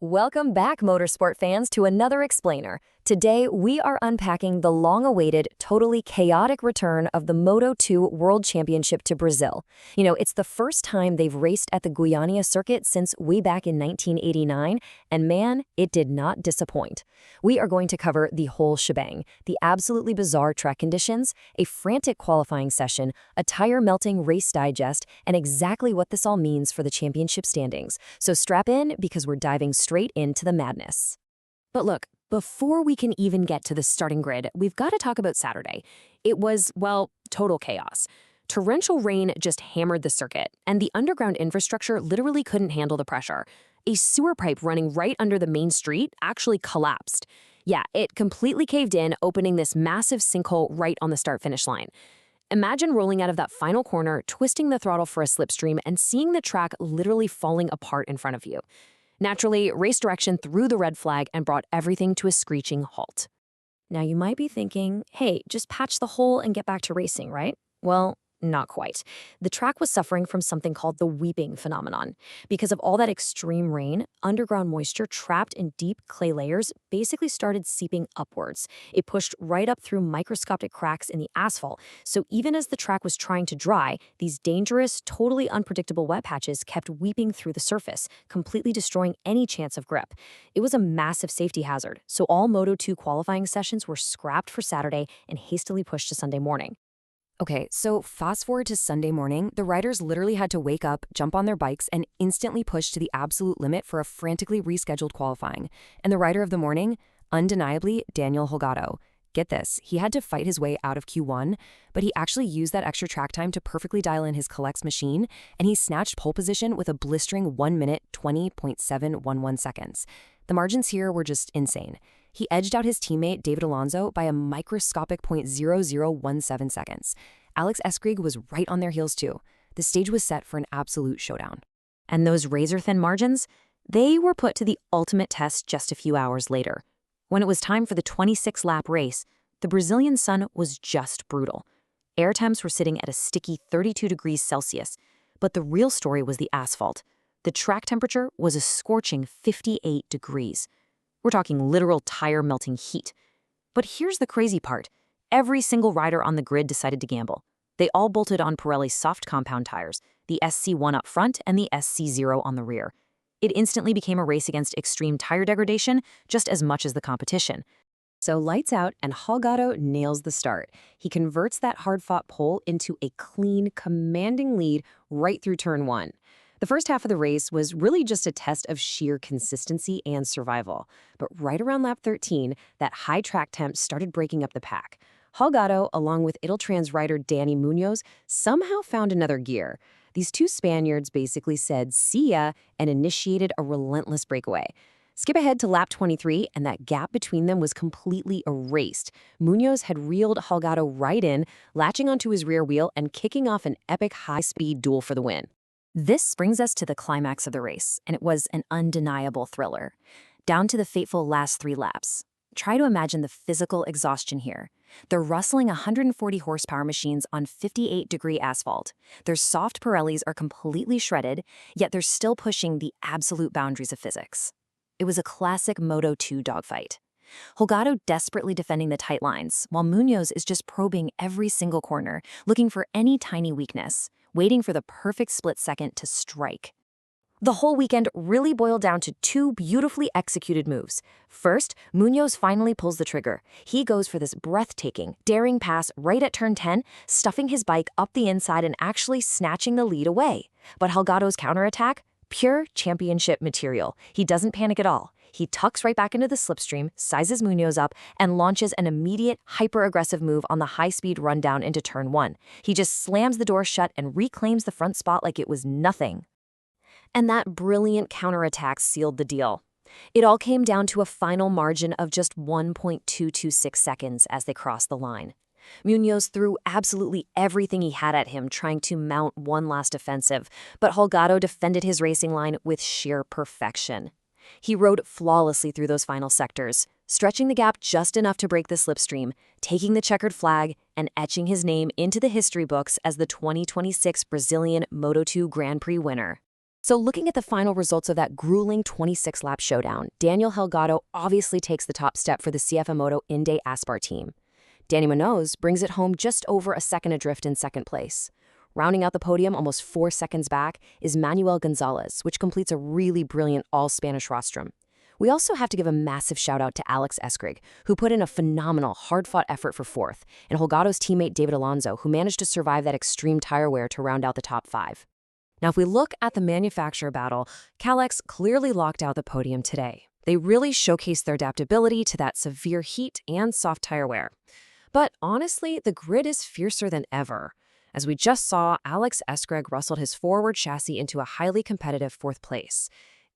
Welcome back, motorsport fans, to another explainer. Today, we are unpacking the long-awaited, totally chaotic return of the Moto2 World Championship to Brazil. It's the first time they've raced at the Goiânia circuit since way back in 1989, and man, it did not disappoint. We are going to cover the whole shebang, the absolutely bizarre track conditions, a frantic qualifying session, a tire-melting race digest, and exactly what this all means for the championship standings. So strap in, because we're diving straight into the madness. But look, before we can even get to the starting grid, we've got to talk about Saturday. It was, well, total chaos. Torrential rain just hammered the circuit, and the underground infrastructure literally couldn't handle the pressure. A sewer pipe running right under the main street actually collapsed. Yeah, it completely caved in, opening this massive sinkhole right on the start-finish line. Imagine rolling out of that final corner, twisting the throttle for a slipstream, and seeing the track literally falling apart in front of you. Naturally, race direction threw the red flag and brought everything to a screeching halt. Now you might be thinking, hey, just patch the hole and get back to racing, right? Well, not quite. The track was suffering from something called the weeping phenomenon. Because of all that extreme rain, underground moisture trapped in deep clay layers basically started seeping upwards. It pushed right up through microscopic cracks in the asphalt, so even as the track was trying to dry, these dangerous, totally unpredictable wet patches kept weeping through the surface, completely destroying any chance of grip. It was a massive safety hazard, so all Moto2 qualifying sessions were scrapped for Saturday and hastily pushed to Sunday morning. Okay, so fast forward to Sunday morning, the riders literally had to wake up, jump on their bikes, and instantly push to the absolute limit for a frantically rescheduled qualifying. And the rider of the morning? Undeniably, Daniel Holgado. Get this, he had to fight his way out of Q1, but he actually used that extra track time to perfectly dial in his Climax machine, and he snatched pole position with a blistering 1 minute 20.711 seconds. The margins here were just insane. He edged out his teammate David Alonso by a microscopic 0.0017 seconds. Alex Eskrig was right on their heels too. The stage was set for an absolute showdown. And those razor-thin margins? They were put to the ultimate test just a few hours later. When it was time for the 26-lap race, the Brazilian sun was just brutal. Air temps were sitting at a sticky 32 degrees Celsius, but the real story was the asphalt. The track temperature was a scorching 58 degrees. We're talking literal tire-melting heat. But here's the crazy part. Every single rider on the grid decided to gamble. They all bolted on Pirelli's soft compound tires, the SC1 up front and the SC0 on the rear. It instantly became a race against extreme tire degradation just as much as the competition. So lights out, and Holgado nails the start. He converts that hard-fought pole into a clean, commanding lead right through turn 1. The first half of the race was really just a test of sheer consistency and survival. But right around lap 13, that high track temp started breaking up the pack. Holgado, along with Italtrans rider Danny Munoz, somehow found another gear. These two Spaniards basically said see ya and initiated a relentless breakaway. Skip ahead to lap 23, and that gap between them was completely erased. Munoz had reeled Holgado right in, latching onto his rear wheel and kicking off an epic high-speed duel for the win. This brings us to the climax of the race, and it was an undeniable thriller. Down to the fateful last 3 laps. Try to imagine the physical exhaustion here. They're rustling 140 horsepower machines on 58-degree asphalt. Their soft Pirellis are completely shredded, yet they're still pushing the absolute boundaries of physics. It was a classic Moto2 dogfight. Holgado desperately defending the tight lines, while Munoz is just probing every single corner, looking for any tiny weakness, waiting for the perfect split second to strike. The whole weekend really boiled down to 2 beautifully executed moves. First, Munoz finally pulls the trigger. He goes for this breathtaking, daring pass right at turn 10, stuffing his bike up the inside and actually snatching the lead away. But Holgado's counterattack? Pure championship material. He doesn't panic at all. He tucks right back into the slipstream, sizes Munoz up, and launches an immediate, hyper-aggressive move on the high-speed rundown into turn 1. He just slams the door shut and reclaims the front spot like it was nothing. And that brilliant counterattack sealed the deal. It all came down to a final margin of just 1.226 seconds as they crossed the line. Munoz threw absolutely everything he had at him, trying to mount one last offensive, but Holgado defended his racing line with sheer perfection. He rode flawlessly through those final sectors, stretching the gap just enough to break the slipstream, taking the checkered flag, and etching his name into the history books as the 2026 Brazilian Moto2 Grand Prix winner. So looking at the final results of that grueling 26-lap showdown, Daniel Helgado obviously takes the top step for the CF Moto Indy Aspar team. Danny Munoz brings it home just over a second adrift in second place. Rounding out the podium almost 4 seconds back is Manuel Gonzalez, which completes a really brilliant all-Spanish rostrum. We also have to give a massive shout-out to Alex Eskrig, who put in a phenomenal, hard-fought effort for fourth, and Holgado's teammate David Alonso, who managed to survive that extreme tire wear to round out the top 5. Now, if we look at the manufacturer battle, Climax clearly locked out the podium today. They really showcased their adaptability to that severe heat and soft tire wear. But honestly, the grid is fiercer than ever. As we just saw, Alex Eskrig rustled his forward chassis into a highly competitive 4th place.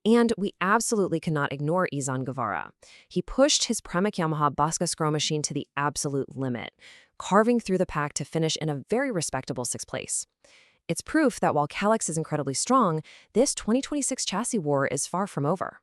And we absolutely cannot ignore Izan Guevara. He pushed his Premac Yamaha Bosca scroll machine to the absolute limit, carving through the pack to finish in a very respectable 6th place. It's proof that while Climax is incredibly strong, this 2026 chassis war is far from over.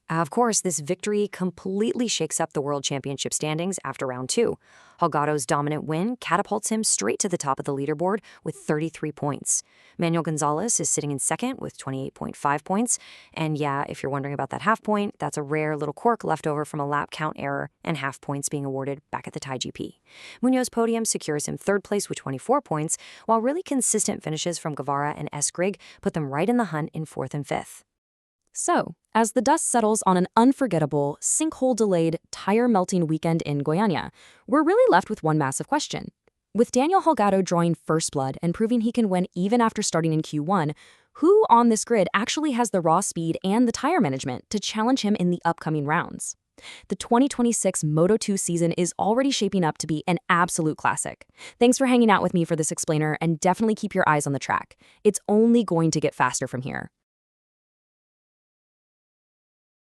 Of course, this victory completely shakes up the World Championship standings after round 2. Holgado's dominant win catapults him straight to the top of the leaderboard with 33 points. Manuel Gonzalez is sitting in second with 28.5 points. And yeah, if you're wondering about that half point, that's a rare little quirk left over from a lap count error and half points being awarded back at the Thai GP. Munoz's podium secures him 3rd place with 24 points, while really consistent finishes from Guevara and Eskrig put them right in the hunt in 4th and 5th. So, as the dust settles on an unforgettable, sinkhole-delayed, tire-melting weekend in Goiânia, we're really left with one massive question. With Daniel Holgado drawing first blood and proving he can win even after starting in Q1, who on this grid actually has the raw speed and the tire management to challenge him in the upcoming rounds? The 2026 Moto2 season is already shaping up to be an absolute classic. Thanks for hanging out with me for this explainer, and definitely keep your eyes on the track. It's only going to get faster from here.